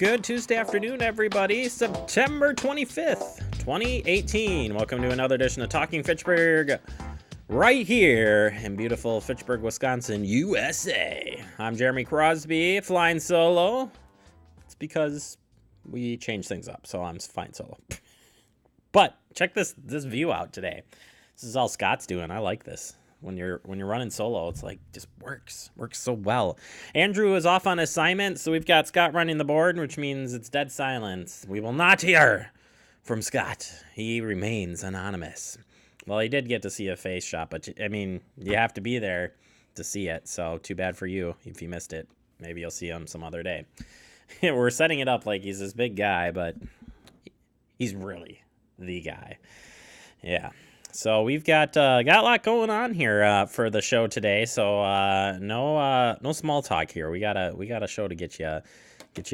Good Tuesday afternoon, everybody. September 25th, 2018. Welcome to another edition of Talking Fitchburg right here in beautiful Fitchburg, Wisconsin, USA. I'm Jeremy Crosby, flying solo. It's because we changed things up, so I'm flying solo. But check this view out today. This is all Scott's doing. I like this. When you're running solo, it's like just works so well. Andrew is off on assignment, so we've got Scott running the board, which means it's dead silence. We will not hear from Scott. He remains anonymous. Well, he did get to see a face shot, but I mean, you have to be there to see it. So too bad for you if you missed it. Maybe you'll see him some other day. We're setting it up like he's this big guy, but he's really the guy. Yeah. So we've got a lot going on here for the show today. So no small talk here. We got a show to get you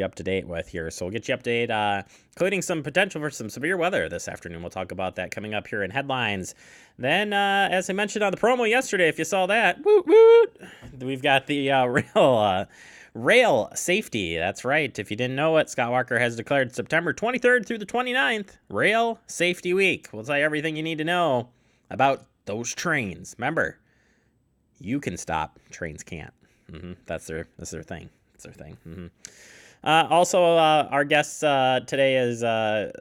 up to date with here. So we'll get you up to date, including some potential for some severe weather this afternoon. We'll talk about that coming up here in headlines. Then, as I mentioned on the promo yesterday, if you saw that, woot woot, we've got the rail safety. That's right. If you didn't know it, Scott Walker has declared September 23rd through the 29th Rail Safety Week. We'll tell you everything you need to know about those trains. Remember, you can stop, trains can't. That's their thing. It's their thing. Also, our guest today is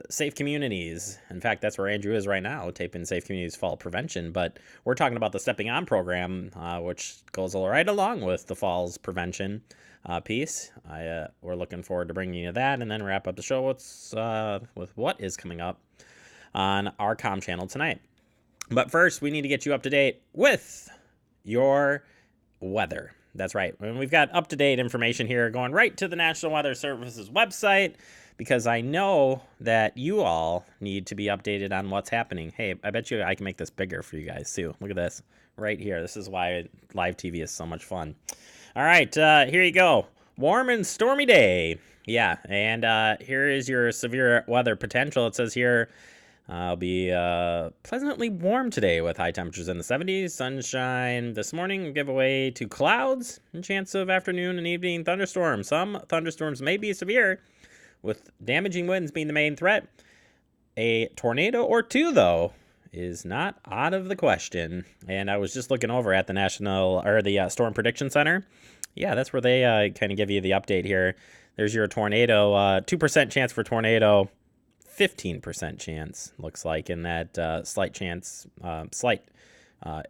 Safe Communities. In fact, that's where Andrew is right now, taping Safe Communities Fall Prevention. But we're talking about the Stepping On program, which goes right along with the Falls Prevention piece. We're looking forward to bringing you that, and then wrap up the show with what is coming up on our comm channel tonight. But first, we need to get you up to date with your weather. That's right. And we've got up-to-date information here going right to the National Weather Service's website, because I know that you all need to be updated on what's happening. Hey, I bet you I can make this bigger for you guys, too. Look at this right here. This is why live TV is so much fun. All right, here you go. Warm and stormy day. Yeah, and here is your severe weather potential. It says here, it'll be pleasantly warm today with high temperatures in the 70s. Sunshine this morning, give way to clouds and chance of afternoon and evening thunderstorms. Some thunderstorms may be severe, with damaging winds being the main threat. A tornado or two, though, is not out of the question. And I was just looking over at the Storm Prediction Center. Yeah, that's where they kind of give you the update here. There's your tornado, 2% chance for tornado. 15% chance, looks like, in that slight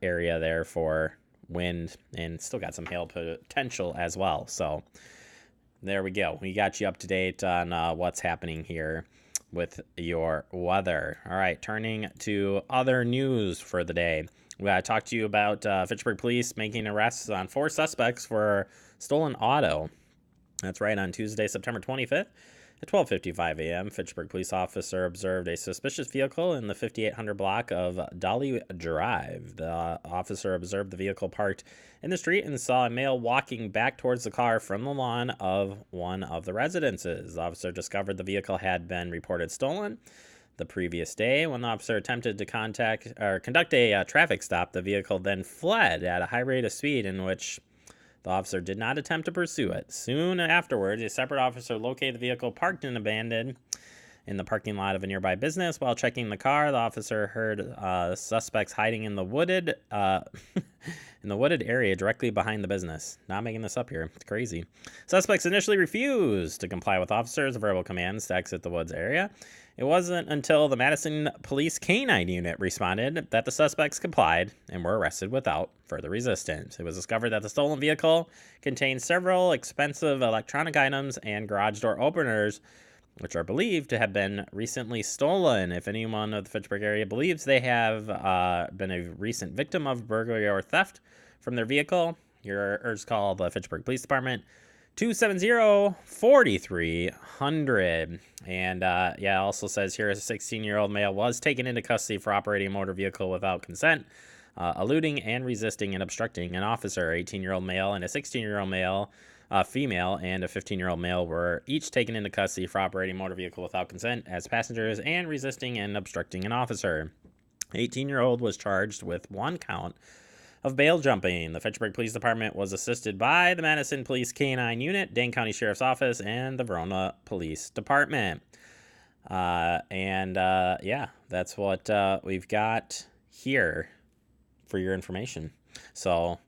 area there for wind, and still got some hail potential as well. So there we go. We got you up to date on what's happening here with your weather. All right, turning to other news for the day. I talked to you about Fitchburg police making arrests on 4 suspects for stolen auto. That's right, on Tuesday, September 25th. At 12:55 a.m., Fitchburg police officer observed a suspicious vehicle in the 5800 block of Dolly Drive. The officer observed the vehicle parked in the street and saw a male walking back towards the car from the lawn of one of the residences. The officer discovered the vehicle had been reported stolen the previous day. When the officer attempted to conduct a traffic stop, the vehicle then fled at a high rate of speed, in which the officer did not attempt to pursue it. Soon afterwards, a separate officer located the vehicle parked and abandoned in the parking lot of a nearby business. While checking the car, the officer heard suspects hiding in the wooded area directly behind the business. Not making this up here. It's crazy. Suspects initially refused to comply with officers' verbal commands to exit the woods area. It wasn't until the Madison Police Canine Unit responded that the suspects complied and were arrested without further resistance. It was discovered that the stolen vehicle contained several expensive electronic items and garage door openers, which are believed to have been recently stolen. If anyone of the Fitchburg area believes they have been a recent victim of burglary or theft from their vehicle, you're urged to call the Fitchburg Police Department, 270-4300. And it also says here a 16-year-old male was taken into custody for operating a motor vehicle without consent, eluding and resisting and obstructing an officer. 18-year-old male and a 16-year-old female and a 15-year-old male were each taken into custody for operating a motor vehicle without consent as passengers and resisting and obstructing an officer. 18-year-old was charged with 1 count of bail jumping. The Fitchburg Police Department was assisted by the Madison Police K-9 Unit, Dane County Sheriff's Office, and the Verona Police Department. Yeah, that's what we've got here for your information. So,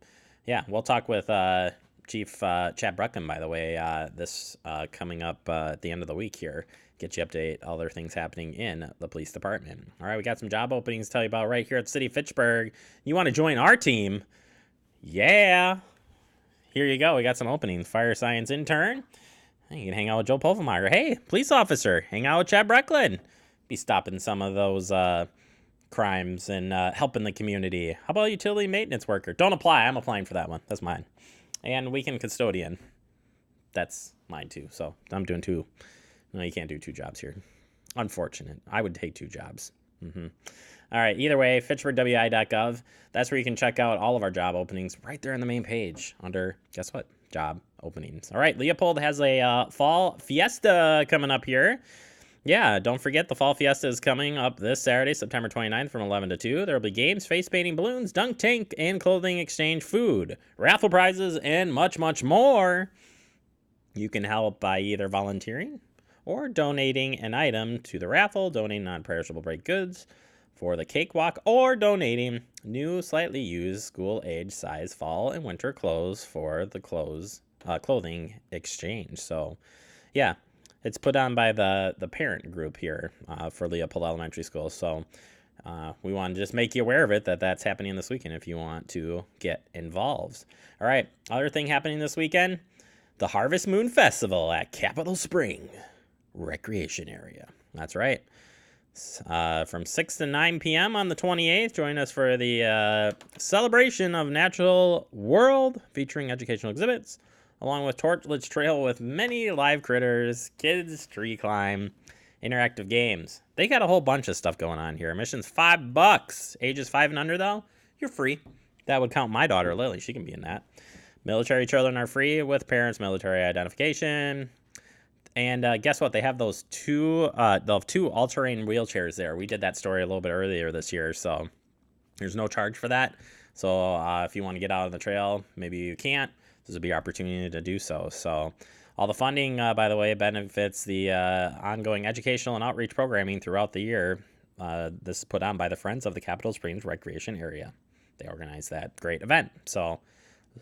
yeah, we'll talk with Chief Chad Bruckman, by the way, this coming up at the end of the week here. Get you update other things happening in the police department. All right, we got some job openings to tell you about right here at the City of Fitchburg. You want to join our team? Yeah. Here you go. We got some openings. Fire science intern. You can hang out with Joe Pulvermeyer. Hey, police officer, hang out with Chad Bruckman. Be stopping some of those crimes and helping the community. How about utility maintenance worker? Don't apply. I'm applying for that one. That's mine. And weekend custodian. That's mine too. So I'm doing two. No, you can't do two jobs here. Unfortunate. I would take two jobs. All right. Either way, fitchburgwi.gov. That's where you can check out all of our job openings right there on the main page under, guess what? Job openings. All right. Leopold has a fall fiesta coming up here. Yeah, don't forget the Fall Fiesta is coming up this Saturday, September 29th from 11 to 2. There will be games, face painting, balloons, dunk tank, and clothing exchange, food, raffle prizes, and much, much more. You can help by either volunteering or donating an item to the raffle, donating non-perishable baked goods for the cakewalk, or donating new, slightly used school-age size fall and winter clothes for the clothing exchange. So, yeah. It's put on by the parent group here for Leopold Elementary School. So we want to just make you aware of it, that's happening this weekend if you want to get involved. All right. Other thing happening this weekend, the Harvest Moon Festival at Capitol Spring Recreation Area. That's right. From 6 to 9 p.m. on the 28th, join us for the celebration of natural world featuring educational exhibits, along with Torchlight Trail with many live critters, kids tree climb, interactive games. They got a whole bunch of stuff going on here. Admission's $5. Ages 5 and under, though, you're free. That would count my daughter, Lily. She can be in that. Military children are free with parents' military identification. And guess what? They have they'll have two all-terrain wheelchairs there. We did that story a little bit earlier this year, so there's no charge for that. So if you want to get out on the trail, maybe you can't. This will be your opportunity to do so. So all the funding, by the way, benefits the ongoing educational and outreach programming throughout the year. This is put on by the Friends of the Capitol Springs Recreation Area. They organize that great event. So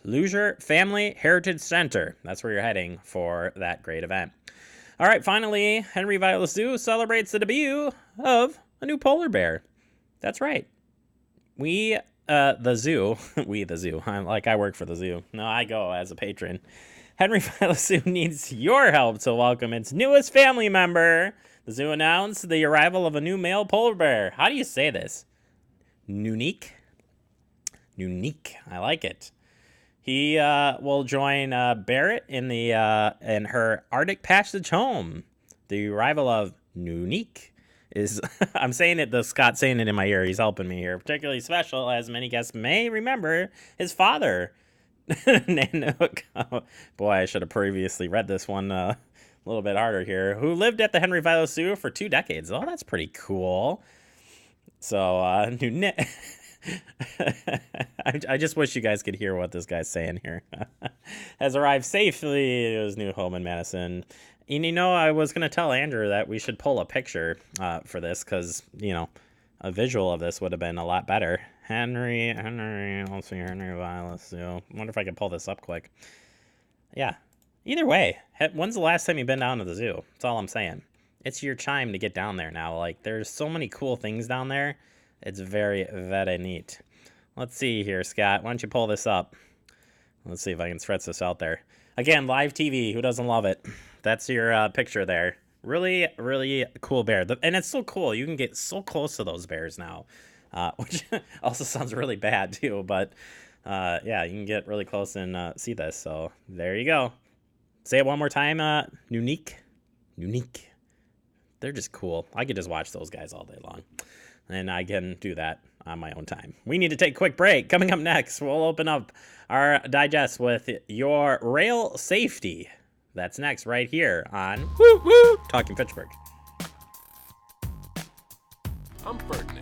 Leisure Family Heritage Center. That's where you're heading for that great event. All right, finally, Henry Vilas Zoo celebrates the debut of a new polar bear. That's right. The zoo, I work for the zoo. No, I go as a patron. Henry Vilas Zoo needs your help to welcome its newest family member. The zoo announced the arrival of a new male polar bear. How do you say this? Unique? I like it. He will join Barrett in her Arctic passage home. The arrival of Unique is, I'm saying it, Scott's saying it in my ear. He's helping me here. Particularly special, as many guests may remember, his father. Nanook. Oh, boy, I should have previously read this one a little bit harder here. Who lived at the Henry Vilas Zoo for 2 decades. Oh, that's pretty cool. So, I just wish you guys could hear what this guy's saying here. Has arrived safely to his new home in Madison. And I was going to tell Andrew that we should pull a picture for this because, a visual of this would have been a lot better. Henry Vilas. I wonder if I could pull this up quick. Yeah. Either way, when's the last time you've been down to the zoo? That's all I'm saying. It's your time to get down there now. Like, there's so many cool things down there. It's very, very neat. Let's see here, Scott. Why don't you pull this up? Let's see if I can stretch this out there. Again, live TV. Who doesn't love it? That's your picture there. Really, really cool bear. And it's so cool. You can get so close to those bears now, which also sounds really bad, too. But, yeah, you can get really close and see this. So there you go. Say it one more time. Unique. They're just cool. I could just watch those guys all day long. And I can do that on my own time. We need to take a quick break. Coming up next, we'll open up our digest with your rail safety. That's next right here on Talking Fitchburg. I'm Ferdinand.